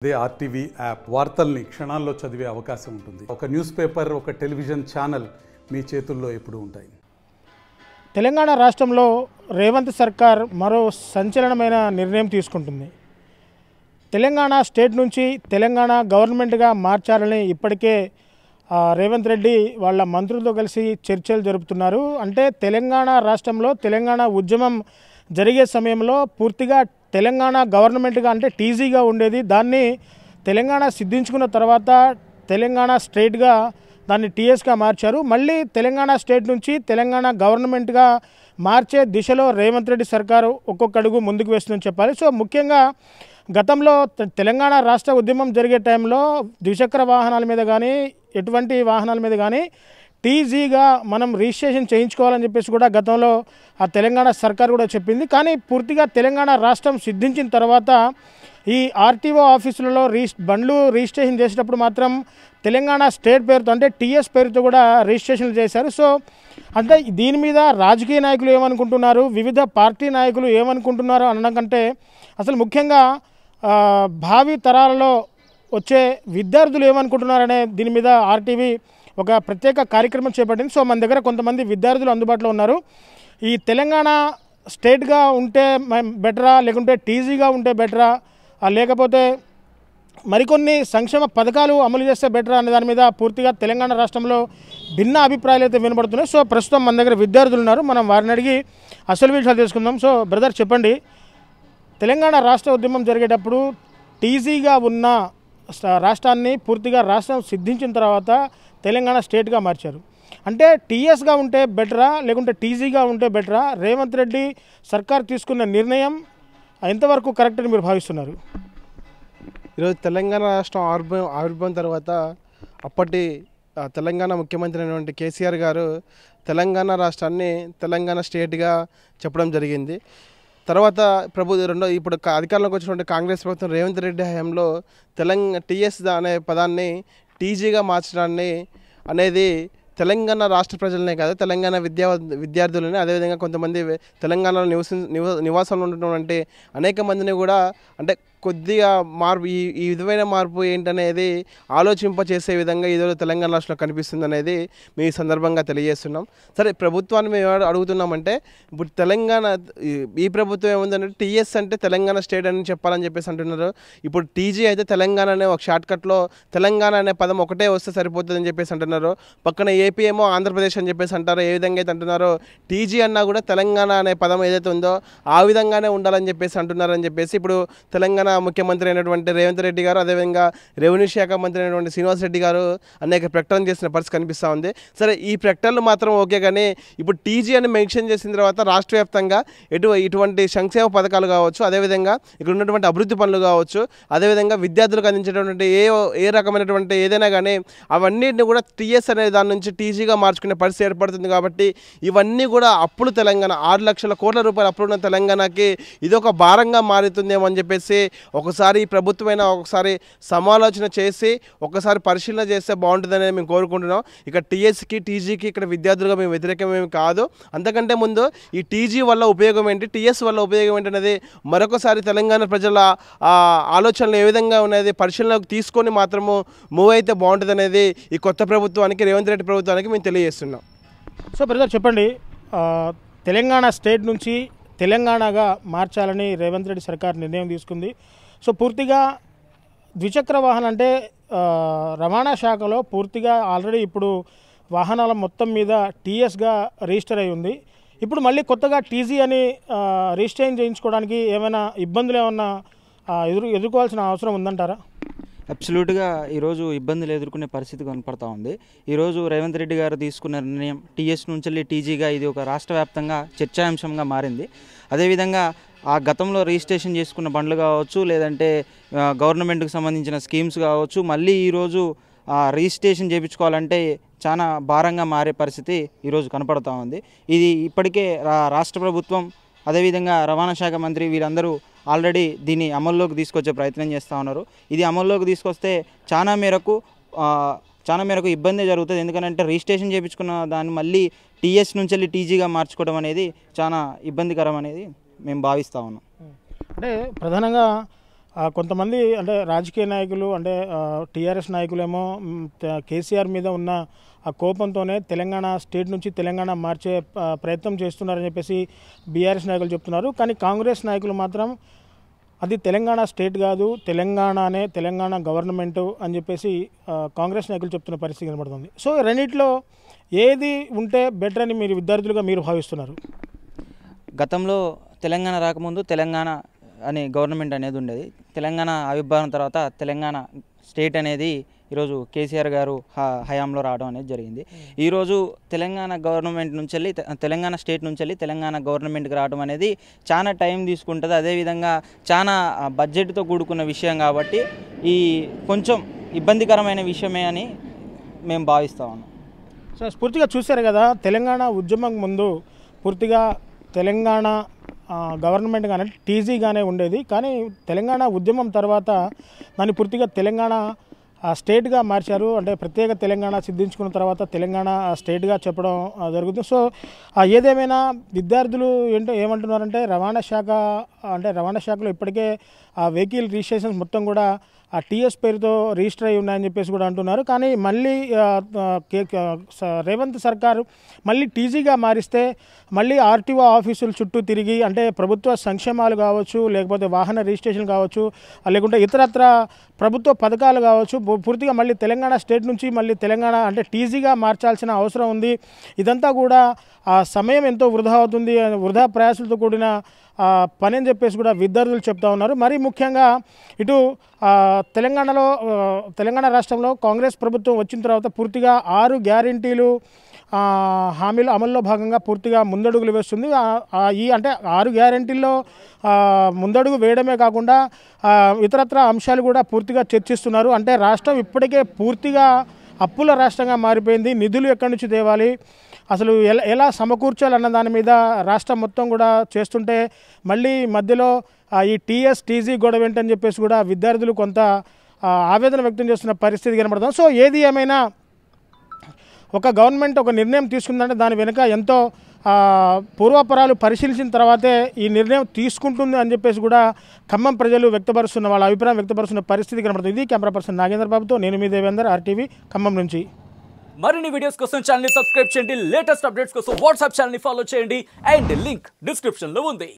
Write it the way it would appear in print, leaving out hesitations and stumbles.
అదే RTV app వార్తల్ని క్షణాల్లో చదివే అవకాశం ఉంటుంది. ఒక న్యూస్ పేపర్, ఒక టెలివిజన్ ఛానల్ మీ చేతుల్లో ఎప్పుడూ ఉంటాయి. తెలంగాణ రాష్ట్రంలో రేవంత్ సర్కార్ మరో సంచలనమైన నిర్ణయం తీసుకుంటుంది. తెలంగాణ స్టేట్ నుంచి తెలంగాణ గవర్నమెంట్గా మార్చాలని ఇప్పటికే రేవంత్ రెడ్డి వాళ్ళ మంత్రులతో కలిసి చర్చలు జరుపుతున్నారు. అంటే తెలంగాణ రాష్ట్రంలో తెలంగాణ ఉద్యమం జరిగే సమయంలో పూర్తిగా తెలంగాణ గవర్నమెంట్గా అంటే టీజీగా ఉండేది. దాన్ని తెలంగాణ సిద్ధించుకున్న తర్వాత తెలంగాణ స్టేట్గా దాన్ని టీఎస్గా మార్చారు. మళ్ళీ తెలంగాణ స్టేట్ నుంచి తెలంగాణ గవర్నమెంట్గా మార్చే దిశలో రేవంత్ రెడ్డి సర్కారు ఒక్కొక్క అడుగు ముందుకు వేస్తుందని చెప్పాలి. సో ముఖ్యంగా గతంలో తెలంగాణ రాష్ట్ర ఉద్యమం జరిగే టైంలో ద్విచక్ర వాహనాల మీద కానీ ఎటువంటి వాహనాల మీద కానీ టీజీగా మనం రిజిస్ట్రేషన్ చేయించుకోవాలని చెప్పేసి కూడా గతంలో ఆ తెలంగాణ సర్కార్ కూడా చెప్పింది. కానీ పూర్తిగా తెలంగాణ రాష్ట్రం సిద్ధించిన తర్వాత ఈ ఆర్టీఓ ఆఫీసులలో బండ్లు రిజిస్ట్రేషన్ చేసేటప్పుడు మాత్రం తెలంగాణ స్టేట్ పేరుతో అంటే టీఎస్ పేరుతో కూడా రిజిస్ట్రేషన్లు చేశారు. సో అంటే దీని మీద రాజకీయ నాయకులు ఏమనుకుంటున్నారు, వివిధ పార్టీ నాయకులు ఏమనుకుంటున్నారు అనడం కంటే అసలు ముఖ్యంగా భావి తరాలలో వచ్చే విద్యార్థులు ఏమనుకుంటున్నారనే దీని మీద ఆర్టీవీ ఒక ప్రత్యేక కార్యక్రమం చేపట్టింది. సో మన దగ్గర కొంతమంది విద్యార్థులు అందుబాటులో ఉన్నారు. ఈ తెలంగాణ స్టేట్గా ఉంటే బెటరా, లేకుంటే టీజీగా ఉంటే బెటరా, లేకపోతే మరికొన్ని సంక్షేమ పథకాలు అమలు చేస్తే బెటరా అనే దాని మీద పూర్తిగా తెలంగాణ రాష్ట్రంలో భిన్న అభిప్రాయాలు అయితే వినబడుతున్నాయి. సో ప్రస్తుతం మన దగ్గర విద్యార్థులు ఉన్నారు, మనం వారిని అడిగి అసలు విషయాలు తెలుసుకుందాం. సో బ్రదర్ చెప్పండి, తెలంగాణ రాష్ట్ర ఉద్యమం జరిగేటప్పుడు టీజీగా ఉన్న రాష్ట్రాన్ని పూర్తిగా రాష్ట్రం సిద్ధించిన తర్వాత తెలంగాణ స్టేట్గా మార్చారు. అంటే టీఎస్గా ఉంటే బెటరా, లేకుంటే టీజీగా ఉంటే బెటరా? రేవంత్ రెడ్డి సర్కార్ తీసుకున్న నిర్ణయం ఎంతవరకు కరెక్ట్ అని మీరు భావిస్తున్నారు? ఈరోజు తెలంగాణ రాష్ట్రం ఆవిర్భావం తర్వాత అప్పటి తెలంగాణ ముఖ్యమంత్రి అయినటువంటి కేసీఆర్ గారు తెలంగాణ రాష్ట్రాన్ని తెలంగాణ స్టేట్గా చెప్పడం జరిగింది. తర్వాత ఇప్పుడు అధికారంలోకి వచ్చినటువంటి కాంగ్రెస్ ప్రభుత్వం రేవంత్ రెడ్డి హయాంలో టీఎస్ అనే పదాన్ని టీజీగా మార్చడాన్ని అనేది తెలంగాణ రాష్ట్ర ప్రజలనే కాదు, తెలంగాణ విద్యార్థులని, అదేవిధంగా కొంతమంది తెలంగాణలో నివాసంలో ఉన్నటువంటి అనేక మందిని కూడా అంటే కొద్దిగా మార్పు ఈ విధమైన మార్పు ఏంటనేది ఆలోచింపచేసే విధంగా ఈరోజు తెలంగాణ రాష్ట్రంలో కనిపిస్తుంది అనేది మీ సందర్భంగా తెలియజేస్తున్నాం. సరే, ప్రభుత్వాన్ని మేము అడుగుతున్నామంటే ఇప్పుడు తెలంగాణ ఈ ప్రభుత్వం ఏముందంటే టీఎస్ అంటే తెలంగాణ స్టేట్ అని చెప్పాలని చెప్పేసి అంటున్నారు. ఇప్పుడు టీజీ అయితే తెలంగాణ అనే ఒక షార్ట్కట్లో తెలంగాణ అనే పదం ఒకటే వస్తే సరిపోతుందని చెప్పేసి అంటున్నారు. పక్కన ఏపీ ఏమో ఆంధ్రప్రదేశ్ అని చెప్పేసి అంటారు. ఏ విధంగా అయితే అంటున్నారో టీజీ అన్నా కూడా తెలంగాణ అనే పదం ఏదైతే ఉందో ఆ విధంగానే ఉండాలని చెప్పేసి అంటున్నారని చెప్పేసి ఇప్పుడు తెలంగాణ ముఖ్యమంత్రి అయినటువంటి రేవంత్ రెడ్డి గారు, అదేవిధంగా రెవెన్యూ శాఖ మంత్రి అయినటువంటి శ్రీనివాస్ రెడ్డి గారు అనేక ప్రకటన చేసిన పరిస్థితి కనిపిస్తూ ఉంది. సరే, ఈ ప్రకటనలు మాత్రం ఓకే, కానీ ఇప్పుడు టీజీ అని మెన్షన్ చేసిన తర్వాత రాష్ట్ర వ్యాప్తంగా ఇటువంటి సంక్షేమ పథకాలు కావచ్చు, అదేవిధంగా ఇక్కడ ఉన్నటువంటి అభివృద్ధి పనులు కావచ్చు, అదేవిధంగా విద్యార్థులకు అందించేటువంటి ఏ రకమైనటువంటి ఏదైనా కానీ అవన్నిటిని కూడా టీఎస్ అనే దాని నుంచి టీజీగా మార్చుకునే పరిస్థితి ఏర్పడుతుంది. కాబట్టి ఇవన్నీ కూడా అప్పులు తెలంగాణ 6 లక్షల కోట్ల రూపాయలు అప్పులున్న తెలంగాణకి ఇదొక భారంగా మారుతుందేమో అని చెప్పేసి ఒకసారి ఈ ప్రభుత్వమైనా ఒకసారి సమాలోచన చేసి ఒకసారి పరిశీలన చేస్తే బాగుంటుందని మేము కోరుకుంటున్నాం. ఇక టీఎస్కి టీజీకి ఇక్కడ విద్యార్థులుగా మేము వ్యతిరేకమేమి కాదు. అంతకంటే ముందు ఈ టీజీ వల్ల ఉపయోగం ఏంటి, టీఎస్ వల్ల ఉపయోగం ఏంటి అనేది మరొకసారి తెలంగాణ ప్రజల ఆలోచనలు ఏ విధంగా ఉన్నది పరిశీలనకు తీసుకొని మాత్రము మూవ్ అయితే బాగుంటుంది అనేది ఈ కొత్త ప్రభుత్వానికి, రేవంత్ రెడ్డి ప్రభుత్వానికి మేము తెలియజేస్తున్నాం. సో బ్రదర్ చెప్పండి, తెలంగాణ స్టేట్ నుంచి తెలంగాణగా మార్చాలని రేవంత్ రెడ్డి సర్కార్ నిర్ణయం తీసుకుంది. సో పూర్తిగా ద్విచక్ర వాహనం అంటే రవాణా శాఖలో పూర్తిగా ఆల్రెడీ ఇప్పుడు వాహనాల మొత్తం మీద టీఎస్గా రిజిస్టర్ అయి ఉంది. ఇప్పుడు మళ్ళీ కొత్తగా టీజీ అని రిజిస్ట్రేషన్ చేయించుకోవడానికి ఏమైనా ఇబ్బందులు ఏమన్నా ఎదుర్కోవాల్సిన అవసరం ఉందంటారా? అబ్సల్యూట్గా ఈరోజు ఇబ్బందులు ఎదుర్కొనే పరిస్థితి కనపడతా ఉంది. ఈరోజు రేవంత్ రెడ్డి గారు తీసుకున్న నిర్ణయం టీఎస్ నుంచి టీజీగా ఇది ఒక రాష్ట్ర వ్యాప్తంగా చర్చాంశంగా మారింది. అదేవిధంగా ఆ గతంలో రిజిస్ట్రేషన్ చేసుకున్న బండ్లు కావచ్చు, లేదంటే గవర్నమెంట్కి సంబంధించిన స్కీమ్స్ కావచ్చు, మళ్ళీ ఈరోజు రిజిస్ట్రేషన్ చేయించుకోవాలంటే చాలా భారంగా మారే పరిస్థితి ఈరోజు కనపడతా ఉంది. ఇది ఇప్పటికే రాష్ట్ర ప్రభుత్వం, అదేవిధంగా రవాణా శాఖ మంత్రి వీరందరూ ఆల్రెడీ దీన్ని అమల్లోకి తీసుకొచ్చే ప్రయత్నం చేస్తూ ఉన్నారు. ఇది అమల్లోకి తీసుకొస్తే చాలా మేరకు ఇబ్బంది జరుగుతుంది. ఎందుకంటే రిజిస్ట్రేషన్ చేయించుకున్న దాన్ని మళ్ళీ టీఎస్ నుంచి టీజీగా మార్చుకోవడం అనేది చాలా ఇబ్బందికరం అనేది మేము భావిస్తూ ఉన్నాం. అంటే ప్రధానంగా కొంతమంది అంటే రాజకీయ నాయకులు అంటే టీఆర్ఎస్ నాయకులేమో కేసీఆర్ మీద ఉన్న ఆ కోపంతోనే తెలంగాణ స్టేట్ నుంచి తెలంగాణ మార్చే ప్రయత్నం చేస్తున్నారని చెప్పేసి బీఆర్ఎస్ నాయకులు చెప్తున్నారు. కానీ కాంగ్రెస్ నాయకులు మాత్రం అది తెలంగాణ స్టేట్ కాదు, తెలంగాణనే, తెలంగాణ గవర్నమెంటు అని చెప్పేసి కాంగ్రెస్ నాయకులు చెప్తున్న పరిస్థితి కనబడుతుంది. సో రెండిట్లో ఏది ఉంటే బెటర్ అని మీరు విద్యార్థులుగా మీరు భావిస్తున్నారు? గతంలో తెలంగాణ రాకముందు తెలంగాణ అనే గవర్నమెంట్ అనేది ఉండేది. తెలంగాణ ఆవిర్భావం తర్వాత తెలంగాణ స్టేట్ అనేది ఈరోజు కేసీఆర్ గారు హయాంలో రావడం అనేది జరిగింది. ఈరోజు తెలంగాణ గవర్నమెంట్ నుంచి వెళ్ళి తెలంగాణ స్టేట్ నుంచి వెళ్ళి తెలంగాణ గవర్నమెంట్కి రావడం అనేది చాలా టైం తీసుకుంటుంది. అదేవిధంగా చాలా బడ్జెట్తో కూడుకున్న విషయం కాబట్టి ఈ కొంచెం ఇబ్బందికరమైన విషయమే అని మేము భావిస్తా ఉన్నాం. సో స్ఫూర్తిగా చూశారు కదా, తెలంగాణ ఉద్యమం ముందు పూర్తిగా తెలంగాణ గవర్నమెంట్ కానీ టీజీగానే ఉండేది. కానీ తెలంగాణ ఉద్యమం తర్వాత దాన్ని పూర్తిగా తెలంగాణ స్టేట్గా మార్చారు. అంటే ప్రత్యేక తెలంగాణ సిద్ధించుకున్న తర్వాత తెలంగాణ స్టేట్గా చెప్పడం జరుగుతుంది. సో ఏదేమైనా విద్యార్థులు ఏమంటున్నారంటే రవాణా శాఖలో ఇప్పటికే ఆ వెహికల్ రిజిస్ట్రేషన్స్ మొత్తం కూడా ఆ టీఎస్ పేరుతో రిజిస్టర్ అయి ఉన్నాయని చెప్పేసి కూడా అంటున్నారు. కానీ మళ్ళీ రేవంత్ సర్కారు మళ్ళీ టీజీగా మారిస్తే మళ్ళీ ఆర్టీఓ ఆఫీసుల చుట్టూ తిరిగి అంటే ప్రభుత్వ సంక్షేమాలు కావచ్చు, లేకపోతే వాహన రిజిస్ట్రేషన్ కావచ్చు, లేకుంటే ఇతరత్ర ప్రభుత్వ పథకాలు కావచ్చు, పూర్తిగా మళ్ళీ తెలంగాణ స్టేట్ నుంచి మళ్ళీ తెలంగాణ అంటే టీజీగా మార్చాల్సిన అవసరం ఉంది. ఇదంతా కూడా ఆ సమయం ఎంతో వృధా అవుతుంది, వృధా ప్రయాసాలతో కూడిన పని అని చెప్పేసి కూడా విద్యార్థులు చెప్తా ఉన్నారు. మరీ ముఖ్యంగా ఇటు తెలంగాణ రాష్ట్రంలో కాంగ్రెస్ ప్రభుత్వం వచ్చిన తర్వాత పూర్తిగా 6 గ్యారెంటీలు హామీల అమల్లో భాగంగా పూర్తిగా ముందడుగులు వేస్తుంది. అంటే 6 గ్యారెంటీల్లో ముందడుగు వేయడమే కాకుండా ఇతరత్ర అంశాలు కూడా పూర్తిగా చర్చిస్తున్నారు. అంటే రాష్ట్రం ఇప్పటికే పూర్తిగా అప్పుల రాష్ట్రంగా మారిపోయింది. నిధులు ఎక్కడి నుంచి తేవాలి, అసలు ఎలా సమకూర్చాలన్న దాని మీద రాష్ట్రం మొత్తం కూడా చేస్తుంటే మళ్ళీ మధ్యలో ఈ టీజీ గొడవ ఏంటని చెప్పేసి కూడా విద్యార్థులు కొంత ఆవేదన వ్యక్తం చేస్తున్న పరిస్థితి కనబడుతుంది. సో ఏది ఏమైనా ఒక గవర్నమెంట్ ఒక నిర్ణయం తీసుకుందంటే దాని వెనుక ఎంతో పూర్వాపరాలు పరిశీలించిన తర్వాతే ఈ నిర్ణయం తీసుకుంటుంది అని చెప్పేసి కూడా ఖమ్మం ప్రజలు వాళ్ళ అభిప్రాయం వ్యక్తపరుస్తున్న పరిస్థితి కనబడుతుంది. ఇది కెమెరా పర్సన్ నాగేంద్ర బాబుతో నేను మీ దేవేందర్, RTV ఖమ్మం నుంచి. మరిన్ని వీడియోస్ కోసం ఛానల్ ని సబ్స్క్రైబ్ చేయండి. లేటెస్ట్ అప్డేట్స్ కోసం వాట్సాప్ ఛానల్ ని ఫాలో చేయండి. అండ్ లింక్ డిస్క్రిప్షన్ లో ఉంది.